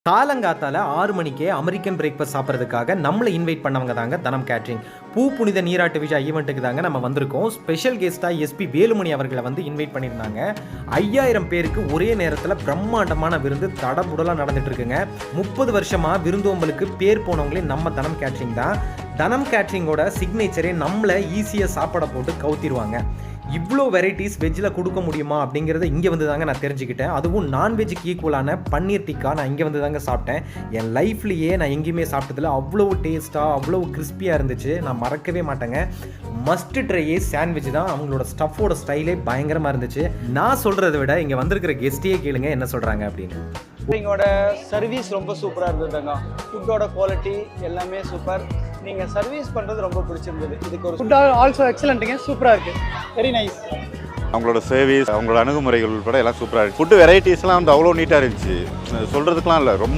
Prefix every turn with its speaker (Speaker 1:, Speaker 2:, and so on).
Speaker 1: காலங்காத்தால 6 மணிக்கே American breakfast சாப்பிட்றதுக்காக நம்மளை இன்வைட் பண்ணவங்க தாங்க தனம் கேட்ரிங். பூ புனித நீராட்டு விழா ஈவெண்ட்டுக்கு தாங்க நம்ம வந்திருக்கோம். ஸ்பெஷல் கெஸ்ட்டாக எஸ்பி வேலுமணி அவர்களை வந்து இன்வைட் பண்ணியிருந்தாங்க. 5000 பேருக்கு ஒரே நேரத்தில் பிரம்மாண்டமான விருந்து தடபுடலாக நடந்துட்டு இருக்குங்க. 30 வருஷமா விருந்தோம்பலுக்கு பேர் போனவங்களே நம்ம தனம் கேட்ரிங் தான். தனம் கேட்ரிங்கோட சிக்னேச்சரே நம்மளை ஈஸியாக சாப்பாடை போட்டு கவுத்திடுவாங்க. இவ்வளோ வெரைட்டிஸ் வெஜ்ஜில் கொடுக்க முடியுமா அப்படிங்கிறத இங்கே வந்து தாங்க நான் தெரிஞ்சுக்கிட்டேன். அதுவும் நான்வெஜ்ஜுக்கு ஈக்குவலான பன்னீர் டிக்கா நான் இங்கே வந்து தாங்க சாப்பிட்டேன். என் லைஃப்லேயே நான் எங்கேயுமே சாப்பிட்டதில்ல. அவ்வளோ டேஸ்ட்டாக அவ்வளோ கிறிஸ்பியாக இருந்துச்சு. நான் மறக்கவே மாட்டேங்க. மஸ்ட் ட்ரையே சாண்ட்விச் தான். அவங்களோட ஸ்டஃபோட ஸ்டைலே பயங்கரமாக இருந்துச்சு. நான் சொல்கிறத விட இங்கே வந்திருக்கிற கெஸ்ட்டையே கேளுங்க என்ன சொல்கிறாங்க அப்படின்னு.
Speaker 2: எங்களோட சர்வீஸ் ரொம்ப சூப்பராக இருந்ததுங்க. ஃபுட்டோட குவாலிட்டி எல்லாமே சூப்பர். நீங்கள் சர்வீஸ் பண்ணுறது ரொம்ப பிடிச்சிருந்தது. இதுக்கு ஒரு ஃபுட் ஆல்சோ எக்ஸலண்ட்டுங்க. சூப்பராக இருக்குது. Very nice.
Speaker 3: அவங்களோட சர்வீஸ், அவங்களோட அணுகுமுறைகள் உட்பட எல்லாம் சூப்பராக இருக்குது. ஃபுட்டு வெரைட்டிஸ்லாம் வந்து அவ்வளோ நீட்டாக இருந்துச்சு. சொல்கிறதுக்கெலாம் இல்லை, ரொம்ப